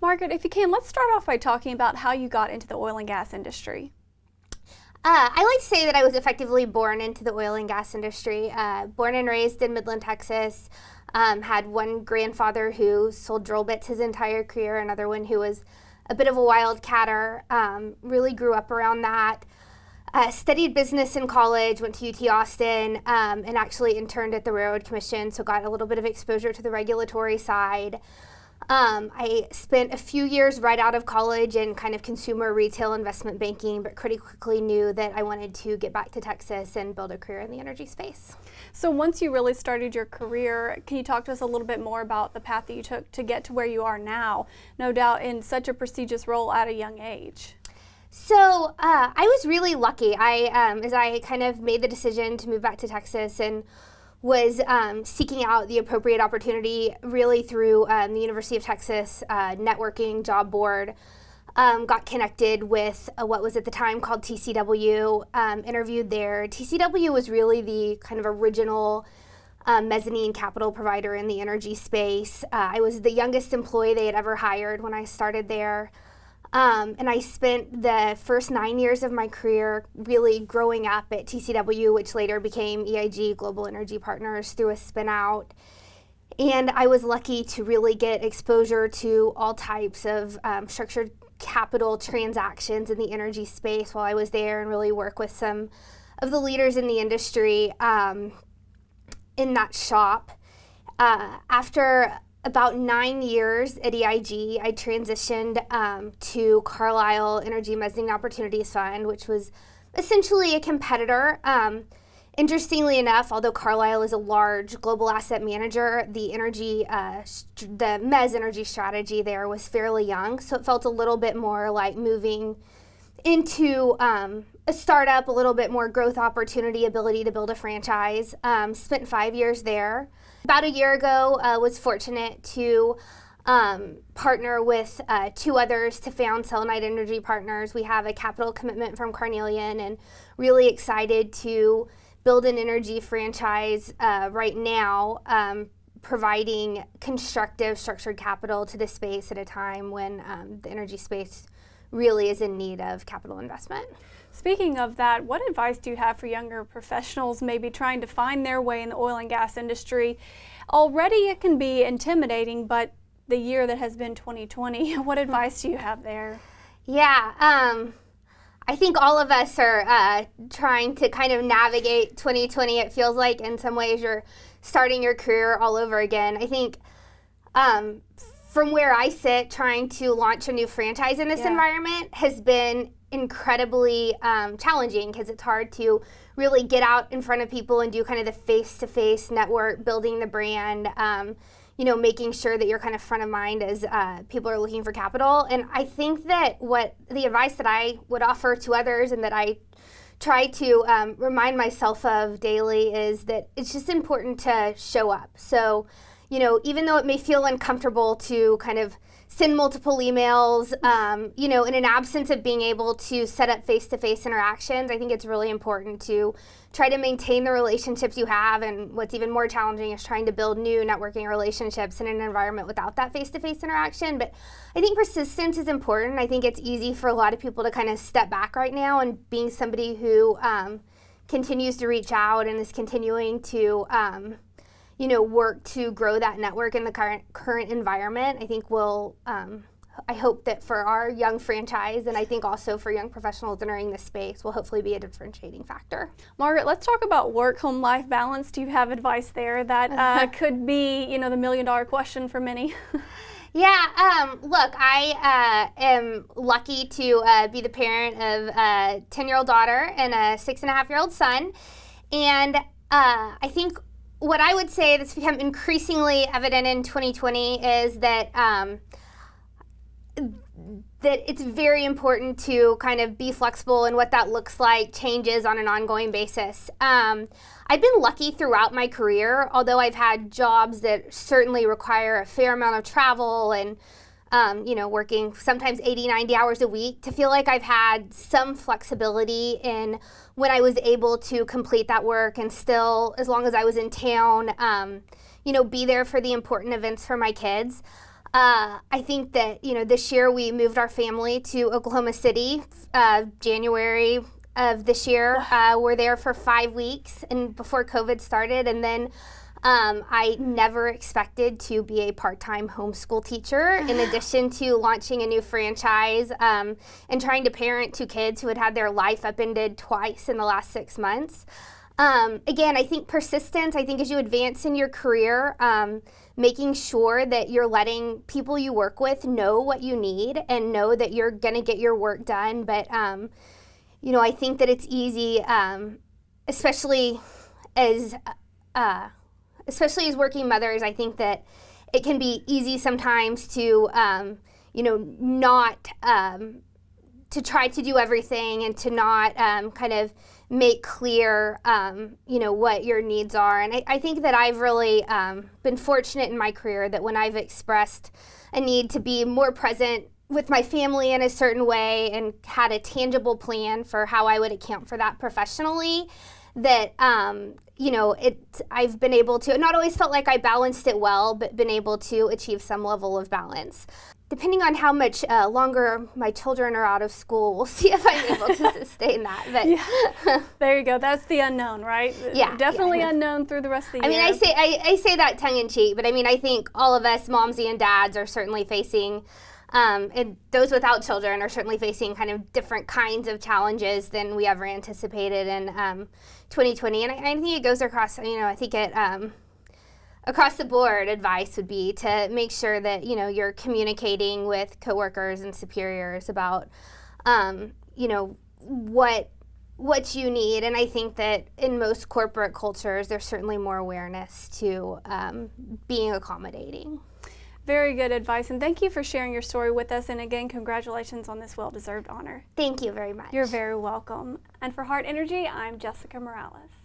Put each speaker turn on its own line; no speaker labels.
Margaret, if you can, let's start off by talking about how you got into the oil and gas industry.
I like to say that I was effectively born into the oil and gas industry. Born and raised in Midland, Texas. Had one grandfather who sold drill bits his entire career, another one who was a bit of a wildcatter. Really grew up around that. Studied business in college, went to UT Austin, and actually interned at the Railroad Commission, so got a little bit of exposure to the regulatory side. I spent a few years right out of college in kind of consumer retail investment banking, but pretty quickly knew that I wanted to get back to Texas and build a career in the energy space.
So once you really started your career, can you talk to us a little bit more about the path that you took to get to where you are now, no doubt in such a prestigious role at a young age?
So I was really lucky. As I kind of made the decision to move back to Texas and was seeking out the appropriate opportunity really through the University of Texas networking job board. Got connected with what was at the time called TCW, interviewed there. TCW was really the kind of original mezzanine capital provider in the energy space. I was the youngest employee they had ever hired when I started there. And I spent the first 9 years of my career really growing up at TCW, which later became EIG, Global Energy Partners, through a spin out. And I was lucky to really get exposure to all types of structured capital transactions in the energy space while I was there, and really work with some of the leaders in the industry in that shop. After about 9 years at EIG, I transitioned to Carlyle Energy Mezzanine Opportunities Fund, which was essentially a competitor. Interestingly enough, although Carlyle is a large global asset manager, the mezz energy strategy there was fairly young, so it felt a little bit more like moving into a startup, a little bit more growth opportunity, ability to build a franchise. Spent 5 years there. About a year ago, was fortunate to partner with two others to found Selenite Energy Partners. We have a capital commitment from Carnelian, and really excited to build an energy franchise right now, providing constructive structured capital to the space at a time when the energy space really is in need of capital investment.
Speaking of that, what advice do you have for younger professionals maybe trying to find their way in the oil and gas industry? Already it can be intimidating, but the year that has been 2020, what advice do you have there?
Yeah, I think all of us are trying to kind of navigate 2020. It feels like in some ways you're starting your career all over again. I think from where I sit, trying to launch a new franchise in this environment has been incredibly challenging, because it's hard to really get out in front of people and do kind of the face-to-face network, building the brand, making sure that you're kind of front of mind as people are looking for capital. And I think that what the advice that I would offer to others, and that I try to remind myself of daily, is that it's just important to show up. So, even though it may feel uncomfortable to kind of send multiple emails, in an absence of being able to set up face-to-face interactions, I think it's really important to try to maintain the relationships you have. And what's even more challenging is trying to build new networking relationships in an environment without that face-to-face interaction. But I think persistence is important. I think it's easy for a lot of people to kind of step back right now, and being somebody who continues to reach out and is continuing to work to grow that network in the current environment, I think will, I hope that for our young franchise, and I think also for young professionals entering this space, will hopefully be a differentiating factor.
Margaret, let's talk about work-home life balance. Do you have advice there that could be, the million-dollar question for many?
Yeah, look, I am lucky to be the parent of a 10-year-old daughter and a 6.5-year-old son, and I think what I would say that's become increasingly evident in 2020 is that it's very important to kind of be flexible, and what that looks like changes on an ongoing basis. I've been lucky throughout my career, although I've had jobs that certainly require a fair amount of travel and working sometimes 80, 90 hours a week, to feel like I've had some flexibility in when I was able to complete that work, and still, as long as I was in town, be there for the important events for my kids. I think that, this year we moved our family to Oklahoma City, January of this year. We're there for 5 weeks and before COVID started. And then I never expected to be a part-time homeschool teacher in addition to launching a new franchise and trying to parent 2 kids who had had their life upended twice in the last 6 months. Again, I think persistence, I think as you advance in your career, making sure that you're letting people you work with know what you need and know that you're going to get your work done. But, I think that it's easy, especially as working mothers, I think that it can be easy sometimes to, not to try to do everything and to not kind of make clear, what your needs are. And I think that I've really been fortunate in my career that when I've expressed a need to be more present with my family in a certain way and had a tangible plan for how I would account for that professionally, that, I've been able to, not always felt like I balanced it well, but been able to achieve some level of balance. Depending on how much longer my children are out of school, we'll see if I'm able to sustain that. But
yeah. There you go. That's the unknown, right?
Yeah.
Definitely unknown through the rest of the year.
I say that tongue in cheek, but I think all of us momsy and dads are certainly facing, and those without children are certainly facing kind of different kinds of challenges than we ever anticipated in 2020. And I think it goes across, I think it, across the board, advice would be to make sure that, you're communicating with coworkers and superiors about, what you need. And I think that in most corporate cultures, there's certainly more awareness to being accommodating.
Very good advice, and thank you for sharing your story with us. And again, congratulations on this well-deserved honor.
Thank you very much.
You're very welcome. And for Heart Energy, I'm Jessica Morales.